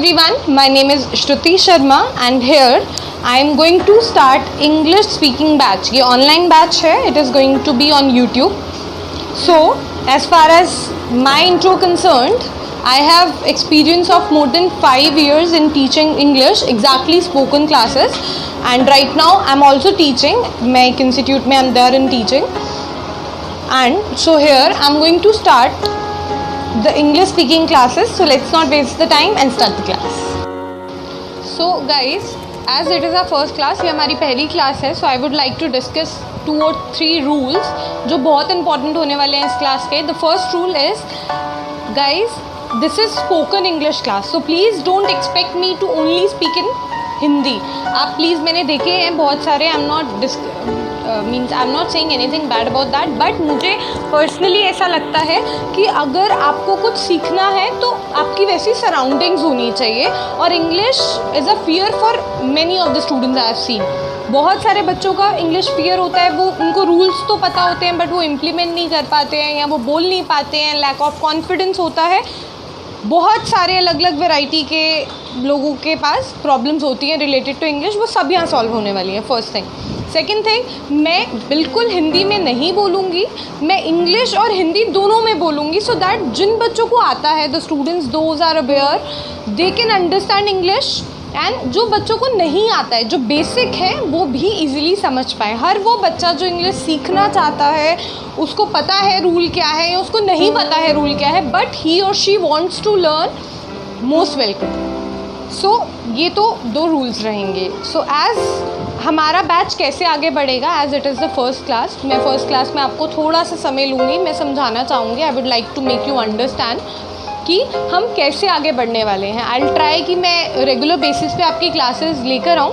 Everyone, my name is Shruti Sharma and here I am going to start English speaking batch. ये online batch है. It is going to be on YouTube. So, as far as my intro concerned, I have experience of more than 5 years in teaching English, exactly spoken classes, and right now I am also teaching. मैं एक institute में I am there in teaching, and so here I am going to start the English speaking classes. So let's not waste the time and start the class. So guys, as it is our first class, ये हमारी पहली class है. So I would like to discuss 2 or 3 rules जो बहुत important होने वाले हैं इस क्लास के. The first rule is, guys, this is spoken English class. So please don't expect me to only speak in Hindi. आप प्लीज़, मैंने देखे हैं बहुत सारे, I am not saying anything bad about that, but मुझे पर्सनली ऐसा लगता है कि अगर आपको कुछ सीखना है तो आपकी वैसी सराउंडिंग्स होनी चाहिए. और English is a fear for many of the students I have seen. बहुत सारे बच्चों का इंग्लिश फियर होता है. वो उनको रूल्स तो पता होते हैं बट वो इम्प्लीमेंट नहीं कर पाते हैं या वो बोल नहीं पाते हैं. लैक ऑफ कॉन्फिडेंस होता है. बहुत सारे अलग अलग वैरायटी के लोगों के पास प्रॉब्लम्स होती हैं रिलेटेड टू इंग्लिश. वो सब यहाँ सॉल्व होने वाली है. First thing. सेकेंड थिंग, मैं बिल्कुल हिंदी में नहीं बोलूँगी, मैं इंग्लिश और हिंदी दोनों में बोलूँगी, सो दैट जिन बच्चों को आता है, the students those are aware, they can understand English. And जो बच्चों को नहीं आता है, जो बेसिक है, वो भी इजीली समझ पाए. हर वो बच्चा जो इंग्लिश सीखना चाहता है, उसको पता है रूल क्या है या उसको नहीं पता है रूल क्या है, बट ही और she wants to learn, most welcome. So ये तो 2 रूल्स रहेंगे. सो एज़ हमारा बैच कैसे आगे बढ़ेगा, as it is the first class, मैं फर्स्ट क्लास में आपको थोड़ा सा समय लूँगी. मैं समझाना चाहूँगी. I would like to make you understand कि हम कैसे आगे बढ़ने वाले हैं. आई विल ट्राई कि मैं रेगुलर बेसिस पे आपकी क्लासेस लेकर आऊँ.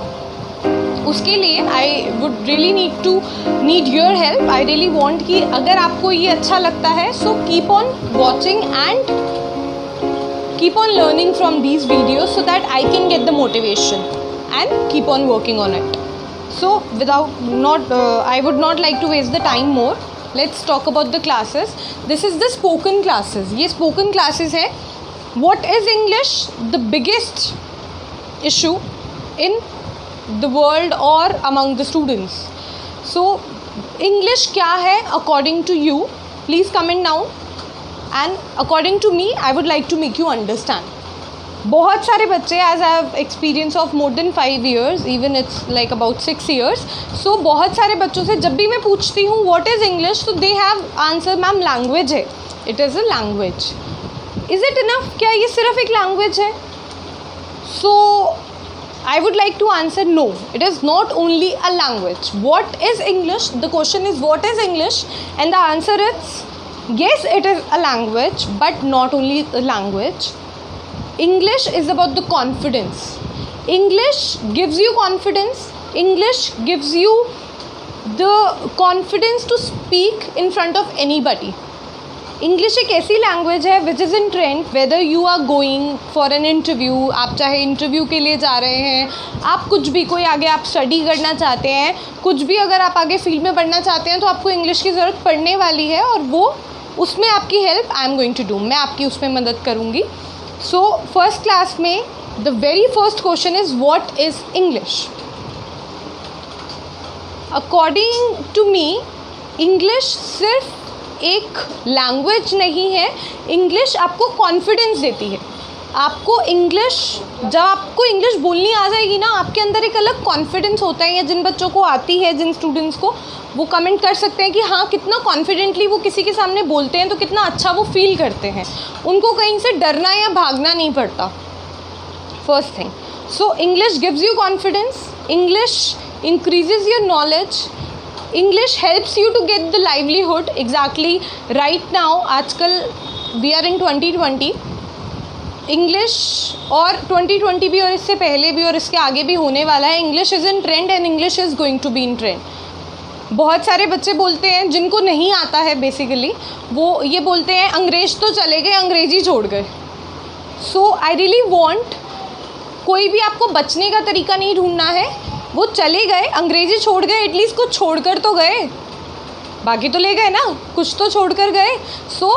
उसके लिए I would really need your help. I really want कि अगर आपको ये अच्छा लगता है, so keep on watching and keep on learning from these videos so that I can get the motivation and keep on working on it. So I would not like to waste the time more. Let's talk about the classes. This is the spoken classes. ये spoken classes है. What is English? The biggest issue in the world or among the students. So English क्या है according to you? Please comment down. And according to me, I would like to make you understand. बहुत सारे बच्चे, as I have experience of more than 5 years, even it's like about 6 years. So बहुत सारे बच्चों से जब भी मैं पूछती हूँ what is English, so they have answer, ma'am language है. It is a language. Is it enough? क्या ये सिर्फ एक language है? So I would like to answer no. It is not only a language. What is English? The question is what is English? And the answer is yes, it is a language, but not only a language. English is about the confidence. English gives you confidence. English gives you the confidence to speak in front of anybody. English एक ऐसी language है which is in trend. Whether you are going for an interview, आप चाहे interview के लिए जा रहे हैं, आप कुछ भी, कोई आगे आप स्टडी करना चाहते हैं, कुछ भी अगर आप आगे फील्ड में पढ़ना चाहते हैं, तो आपको इंग्लिश की ज़रूरत पड़ने वाली है. और वो उसमें आपकी help I am going to do. मैं आपकी उसमें मदद करूँगी. सो फर्स्ट क्लास में the very first question is what is English. According to me, English सिर्फ एक लैंग्वेज नहीं है. इंग्लिश आपको कॉन्फिडेंस देती है. आपको इंग्लिश, जब आपको इंग्लिश बोलनी आ जाएगी ना, आपके अंदर एक अलग कॉन्फिडेंस होता है. या जिन बच्चों को आती है, जिन स्टूडेंट्स को, वो कमेंट कर सकते हैं कि हाँ, कितना कॉन्फिडेंटली वो किसी के सामने बोलते हैं, तो कितना अच्छा वो फील करते हैं. उनको कहीं से डरना या भागना नहीं पड़ता. First thing. So English gives you confidence. English increases your knowledge. English helps you to get the livelihood. Exactly right now, आजकल we are in 2020. English और 2020 भी और इससे पहले भी और इसके आगे भी होने वाला है. English is in trend and English is going to be in trend. बहुत सारे बच्चे बोलते हैं, जिनको नहीं आता है बेसिकली, वो ये बोलते हैं अंग्रेज तो चले गए, अंग्रेजी छोड़ गए. सो आई रियली वॉन्ट, कोई भी आपको बचने का तरीका नहीं ढूंढना है. वो चले गए, अंग्रेजी छोड़ गए, एटलीस्ट कुछ छोड़ कर तो गए. बाकी तो ले गए ना, कुछ तो छोड़ कर गए. सो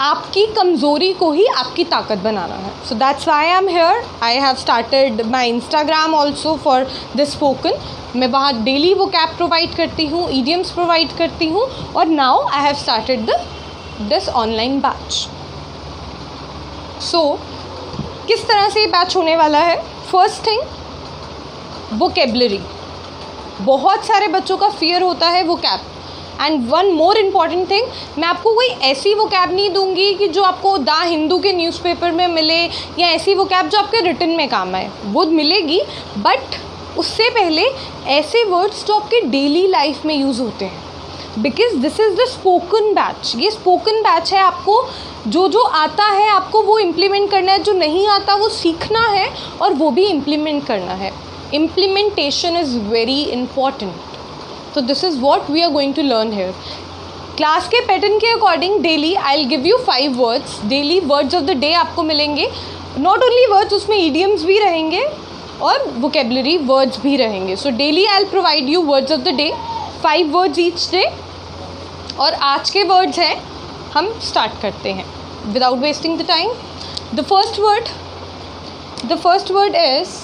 आपकी कमज़ोरी को ही आपकी ताकत बनाना है. So that's why I am here. I have started my Instagram also for this spoken. मैं वहाँ डेली वो कैप प्रोवाइड करती हूँ, ईडियम्स प्रोवाइड करती हूँ, और now I have started this online batch. So किस तरह से ये बैच होने वाला है? First thing, vocabulary. बहुत सारे बच्चों का फियर होता है vocab. And one more important thing, मैं आपको कोई ऐसी वोकैब नहीं दूंगी कि जो आपको द हिंदू के न्यूज़पेपर में मिले, या ऐसी वोकैब जो आपके रिटन में काम आए. वो मिलेगी, बट उससे पहले ऐसे वर्ड्स जो आपके डेली लाइफ में यूज़ होते हैं. Because this is the spoken batch. ये स्पोकन बैच है. आपको जो आता है आपको वो इम्प्लीमेंट करना है, जो नहीं आता वो सीखना है और वो भी इम्प्लीमेंट करना है. Implementation is very important. तो this is what we are going to learn here. Class के पैटर्न के according daily I will give you 5 words. Daily words of the day आपको मिलेंगे. नॉट ओनली वर्ड्स, उसमें idioms भी रहेंगे और vocabulary words भी रहेंगे. So daily I will provide you words of the day, 5 words each day. और आज के वर्ड्स हैं, हम स्टार्ट करते हैं without wasting the time. The first word is,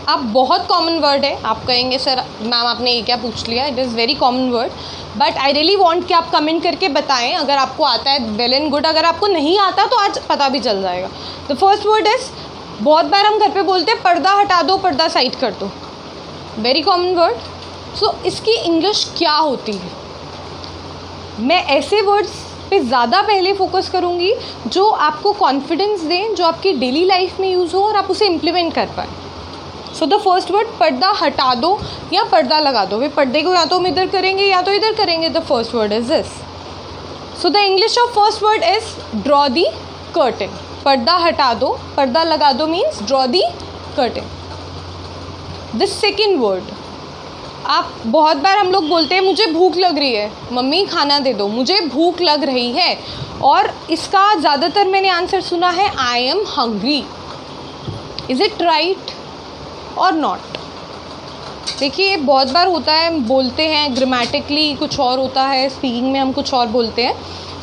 अब बहुत कॉमन वर्ड है. आप कहेंगे सर मैम आपने ये क्या पूछ लिया. It is very common word, but I really want कि आप कमेंट करके बताएं. अगर आपको आता है वेल एंड गुड, अगर आपको नहीं आता तो आज पता भी चल जाएगा. द फर्स्ट वर्ड इज़, बहुत बार हम घर पे बोलते हैं पर्दा हटा दो, पर्दा साइड कर दो. Very common word. सो इसकी इंग्लिश क्या होती है? मैं ऐसे वर्ड्स पे ज़्यादा पहले फोकस करूँगी जो आपको कॉन्फिडेंस दें, जो आपकी डेली लाइफ में यूज़ हो और आप उसे इम्प्लीमेंट कर पाएँ. सो द फर्स्ट वर्ड, पर्दा हटा दो या पर्दा लगा दो. वे पर्दे को या तो हम इधर करेंगे या तो इधर करेंगे. The first word is this. So the English of first word is draw the curtain. पर्दा हटा दो, पर्दा लगा दो means draw the curtain. The second word, आप बहुत बार हम लोग बोलते हैं मुझे भूख लग रही है, मम्मी खाना दे दो, मुझे भूख लग रही है. और इसका ज़्यादातर मैंने आंसर सुना है I am hungry. Is it right और नॉट? देखिए बहुत बार होता है, बोलते हैं ग्रामेटिकली कुछ और होता है, स्पीकिंग में हम कुछ और बोलते हैं.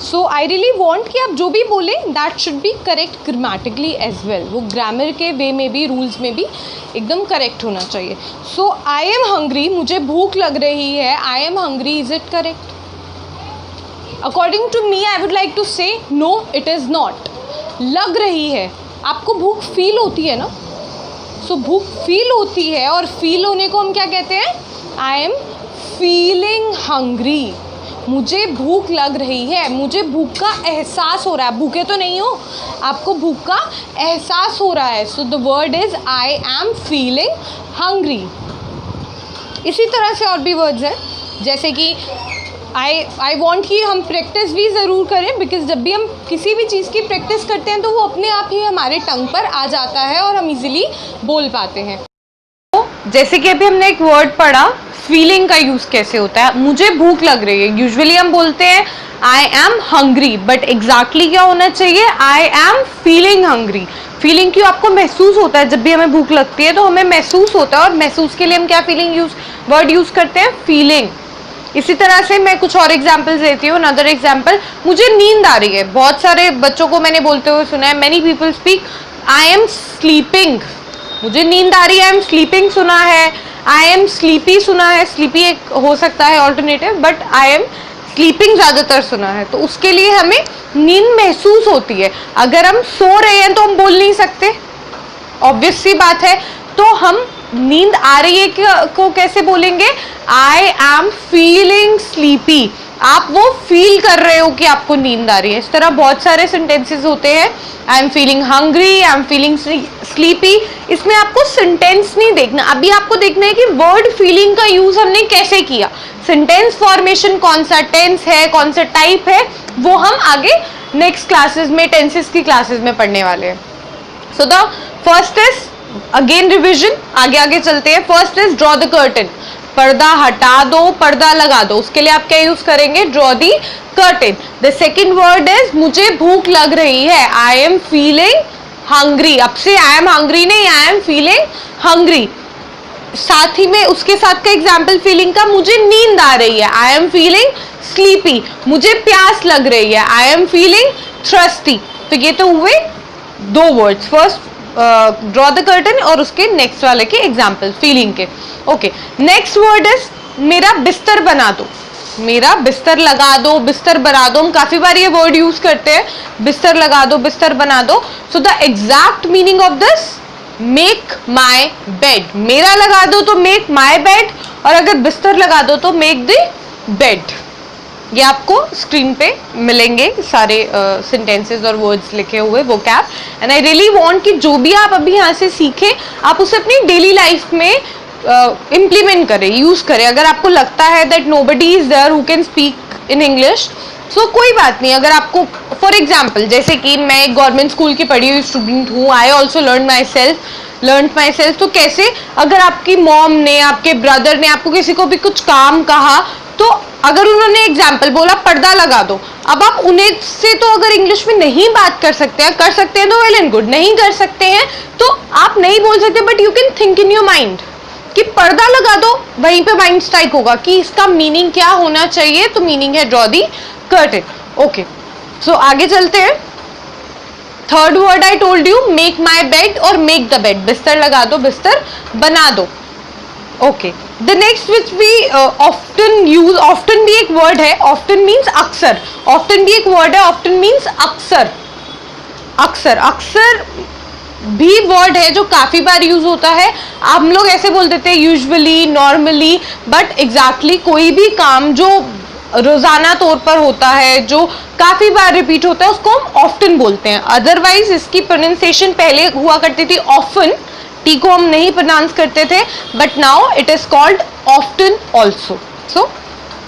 सो आई रियली वांट कि आप जो भी बोलें that should be correct grammatically as well. वो ग्रामर के वे में भी, रूल्स में भी एकदम करेक्ट होना चाहिए. सो आई एम हंग्री, मुझे भूख लग रही है. I am hungry, is it correct? According to me I would like to say no, it is not. लग रही है, आपको भूख फील होती है ना. सो भूख फील होती है, और फील होने को हम क्या कहते हैं? I am feeling hungry. मुझे भूख लग रही है, मुझे भूख का एहसास हो रहा है. भूखे तो नहीं हो, आपको भूख का एहसास हो रहा है. So the word is I am feeling hungry. इसी तरह से और भी वर्ड्स हैं, जैसे कि आई वॉन्ट कि हम प्रैक्टिस भी ज़रूर करें. बिकॉज जब भी हम किसी भी चीज़ की प्रैक्टिस करते हैं तो वो अपने आप ही हमारे टंग पर आ जाता है और हम इजीली बोल पाते हैं. तो जैसे कि अभी हमने एक वर्ड पढ़ा, फीलिंग का यूज़ कैसे होता है. मुझे भूख लग रही है, यूजुअली हम बोलते हैं आई एम हंग्री, बट एग्जैक्टली क्या होना चाहिए? I am feeling hungry. Feeling क्यों? आपको महसूस होता है. जब भी हमें भूख लगती है तो हमें महसूस होता है, और महसूस के लिए हम क्या वर्ड यूज़ करते हैं? फीलिंग. इसी तरह से मैं कुछ और एग्जाम्पल्स देती हूँ. अनदर एग्जाम्पल, मुझे नींद आ रही है. बहुत सारे बच्चों को मैंने बोलते हुए सुना है, many people speak I am sleeping. मुझे नींद आ रही है, आई एम स्लीपिंग सुना है. आई एम स्लीपी सुना है. स्लीपी एक हो सकता है alternative, but I am sleeping ज़्यादातर सुना है. तो उसके लिए हमें नींद महसूस होती है. अगर हम सो रहे हैं तो हम बोल नहीं सकते, ऑब्वियस सी बात है. तो हम नींद आ रही है को कैसे बोलेंगे? I am feeling sleepy. आप वो फील कर रहे हो कि आपको नींद आ रही है. इस तरह बहुत सारे सेंटेंसेस होते हैं. I am feeling hungry, I am feeling sleepy. इसमें आपको सेंटेंस नहीं देखना, अभी आपको देखना है कि वर्ड फीलिंग का यूज हमने कैसे किया. सेंटेंस फॉर्मेशन कौन सा टेंस है, कौन सा टाइप है, वो हम आगे नेक्स्ट क्लासेस में, टेंसेस की क्लासेस में पढ़ने वाले हैं. So the first is again revision, आगे आगे चलते हैं. First is draw the curtain. पर्दा हटा दो, पर्दा लगा दो. उसके लिए आप क्या यूज करेंगे? Draw the curtain. The second word is मुझे भूख लग रही है. I am feeling hungry. अब से आई एम हंग्री नहीं, आई एम फीलिंग हंग्री. साथ ही में उसके साथ का एग्जाम्पल फीलिंग का, मुझे नींद आ रही है, आई एम फीलिंग स्लीपी। मुझे प्यास लग रही है, आई एम फीलिंग थ्रस्टी। तो ये तो हुए दो words, first draw the curtain और उसके नेक्स्ट वाले के एग्जाम्पल फीलिंग के। ओके, नेक्स्ट वर्ड इज मेरा बिस्तर बना दो। मेरा बिस्तर लगा दो, बिस्तर बना दो, हम काफी बार ये वर्ड यूज करते हैं, बिस्तर लगा दो, बिस्तर बना दो। So the exact meaning of this, make my bed. मेरा लगा दो तो मेक माई बेड, और अगर बिस्तर लगा दो तो मेक द बेड। ये आपको स्क्रीन पे मिलेंगे सारे सेंटेंसेस और वर्ड्स लिखे हुए, वो cap. And I really want कि जो भी आप अभी यहाँ से सीखें आप उसे अपनी डेली लाइफ में इम्प्लीमेंट करें, यूज करें। अगर आपको लगता है that nobody is there who can speak in English, so कोई बात नहीं। अगर आपको फॉर एग्जाम्पल, जैसे कि मैं एक गवर्नमेंट स्कूल की पढ़ी हुई स्टूडेंट हूँ, I also learn my self. तो कैसे, अगर आपकी मॉम ने, आपके ब्रदर ने आपको किसी को भी कुछ काम कहा, तो अगर उन्होंने एग्जाम्पल बोला पर्दा लगा दो, अब आप उन्हें से तो अगर इंग्लिश में नहीं बात कर सकते हैं, कर सकते हैं तो वेल एंड गुड, नहीं कर सकते हैं तो आप नहीं बोल सकते, but you can think in your mind कि पर्दा लगा दो, वहीं पे माइंड स्ट्राइक होगा कि इसका मीनिंग क्या होना चाहिए। तो मीनिंग है draw the curtain. Okay, so आगे चलते हैं। Third word I told you, make my bed और मेक द बेड। बिस्तर लगा दो, बिस्तर बना दो। Okay, the next which we often use, often भी एक वर्ड है, ऑफ्टन मीन्स अक्सर। ऑफ्टन भी एक वर्ड है, ऑफ्टन मीन्स अक्सर। अक्सर, अक्सर भी वर्ड है जो काफी बार यूज होता है। हम लोग ऐसे बोल देते हैं यूजुअली, नॉर्मली, बट एग्जैक्टली कोई भी काम जो रोजाना तौर पर होता है, जो काफी बार रिपीट होता है, उसको हम ऑफ्टन बोलते हैं। अदरवाइज इसकी प्रोनाउंसिएशन पहले हुआ करती थी ऑफन, टी को हम नहीं प्रोनाउंस करते थे, but now it is called often also. So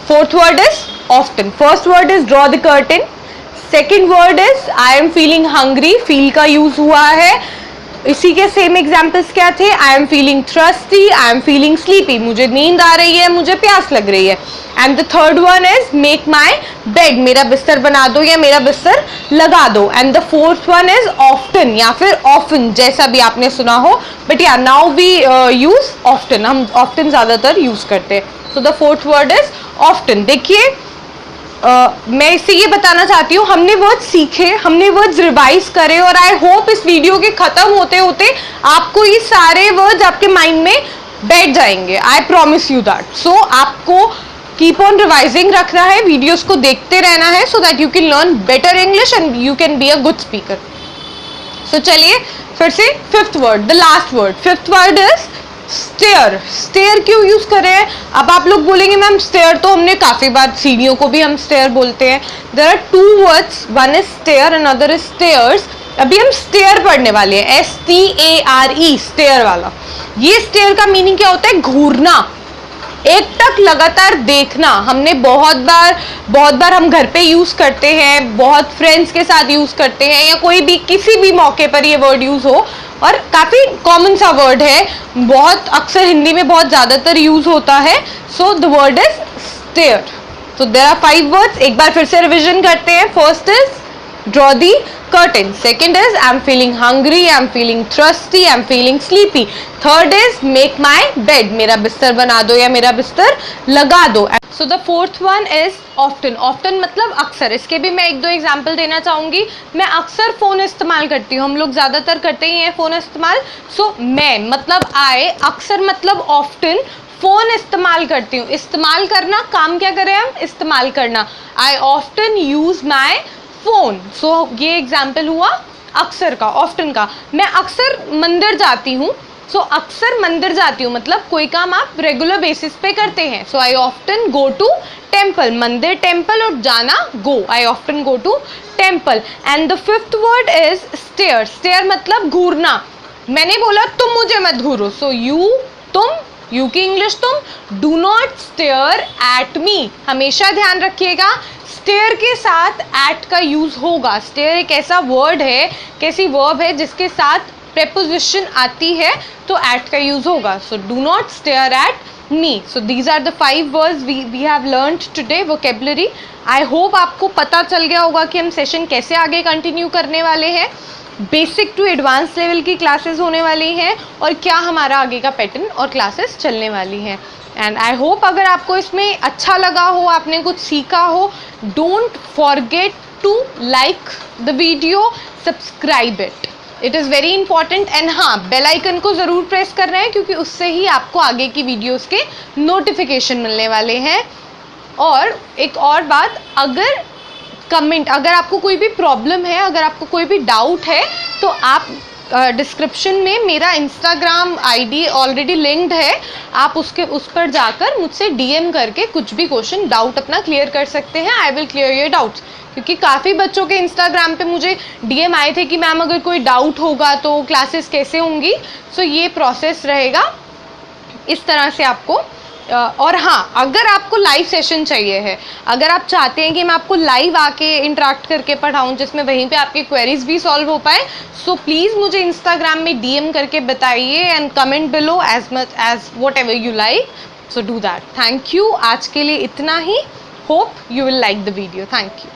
fourth word is often. First word is draw the curtain, second word is I am feeling hungry, feel का यूज हुआ है। इसी के सेम एग्जाम्पल्स क्या थे, I am feeling thirsty, I am feeling sleepy, मुझे नींद आ रही है, मुझे प्यास लग रही है। And the third one is make my bed, मेरा बिस्तर बना दो या मेरा बिस्तर लगा दो। And the fourth one is often या फिर ऑफन, जैसा भी आपने सुना हो, बट या नाउ वी यूज ऑफ्टन, हम ऑफ्टन ज्यादातर यूज करते हैं। So the fourth word is often. देखिए मैं इससे ये बताना चाहती हूँ, हमने वर्ड्स सीखे, हमने वर्ड्स रिवाइज करे, और आई होप इस वीडियो के खत्म होते होते आपको ये सारे वर्ड्स आपके माइंड में बैठ जाएंगे। I promise you that. So आपको कीप ऑन रिवाइजिंग रखना है, वीडियोस को देखते रहना है, so that you can learn better English and you can be a good speaker. So चलिए फिर से fifth word, the last word. Fifth word is stare. Stare क्यों यूज करें? अब आप लोग बोलेंगे मैम स्टेयर तो हमने काफी बार, सीढ़ियों को भी हम स्टेयर बोलते हैं। There are two words, one is stair, another is stairs. अभी हम स्टेयर पढ़ने वाले हैं, STARE, स्टेयर वाला। ये स्टेयर का मीनिंग क्या होता है? घूरना, एक टक लगातार देखना। हमने बहुत बार हम घर पे यूज करते हैं, बहुत फ्रेंड्स के साथ यूज करते हैं, या कोई भी किसी भी मौके पर ये वर्ड यूज हो, और काफी कॉमन सा वर्ड है, बहुत अक्सर हिंदी में बहुत ज्यादातर यूज होता है। So the word is stair. So there are 5 words, एक बार फिर से रिविजन करते हैं। First is draw the curtain, second is I'm feeling hungry, I'm feeling thirsty, I'm feeling sleepy, third is make my bed, मेरा बिस्तर बना दो या मेरा बिस्तर लगा दो। So the fourth one is often. often मतलब अक्सर। इसके भी मैं एक दो एग्जाम्पल देना चाहूँगी। मैं अक्सर फ़ोन इस्तेमाल करती हूँ, हम लोग ज़्यादातर करते ही हैं फ़ोन इस्तेमाल। So मैं मतलब I, अक्सर मतलब often, फ़ोन इस्तेमाल करती हूँ। इस्तेमाल करना, काम क्या करें हम? इस्तेमाल करना। I often use my phone. So ये एग्जाम्पल हुआ अक्सर का, ऑफ्टन का। मैं अक्सर मंदिर जाती हूँ। सो अक्सर मंदिर जाती हूँ मतलब कोई काम आप रेगुलर बेसिस पे करते हैं। So I often go to temple, मंदिर टेम्पल, और जाना go, I often go to temple. And the fifth word is stare. Stare मतलब घूरना। मैंने बोला तुम मुझे मत घूरो, सो यू, तुम, यू की इंग्लिश तुम, do not stare at me. हमेशा ध्यान रखिएगा स्टेयर के साथ एट का यूज होगा। स्टेयर एक ऐसा वर्ड है, कैसी वर्ब है जिसके साथ प्रेपोजिशन आती है तो एट का यूज होगा। So do not stare at me. So these are the 5 words we have learned today, vocabulary. I hope आपको पता चल गया होगा कि हम सेशन कैसे आगे कंटिन्यू करने वाले हैं। बेसिक टू एडवांस लेवल की क्लासेस होने वाली हैं और क्या हमारा आगे का पैटर्न और क्लासेस चलने वाली हैं। एंड आई होप अगर आपको इसमें अच्छा लगा हो, आपने कुछ सीखा हो, don't forget to like the video, subscribe it is very important. And हाँ, बेल आइकन को ज़रूर प्रेस करना है क्योंकि उससे ही आपको आगे की वीडियोस के नोटिफिकेशन मिलने वाले हैं। और एक और बात, अगर आपको कोई भी प्रॉब्लम है, अगर आपको कोई भी डाउट है, तो आप डिस्क्रिप्शन में मेरा इंस्टाग्राम आईडी ऑलरेडी लिंक्ड है, आप उस पर जाकर मुझसे डीएम करके कुछ भी क्वेश्चन डाउट अपना क्लियर कर सकते हैं। I will clear your doubts, क्योंकि काफ़ी बच्चों के इंस्टाग्राम पे मुझे डीएम आए थे कि मैम अगर कोई डाउट होगा तो क्लासेस कैसे होंगी। सो ये प्रोसेस रहेगा इस तरह से आपको। और हाँ, अगर आपको लाइव सेशन चाहिए है, अगर आप चाहते हैं कि मैं आपको लाइव आके इंटरेक्ट करके पढ़ाऊँ जिसमें वहीं पे आपकी क्वेरीज भी सॉल्व हो पाए, सो प्लीज़ मुझे इंस्टाग्राम में डीएम करके बताइए and comment below as much as whatever you like, so do that. Thank you, आज के लिए इतना ही। Hope you will like the video. Thank you.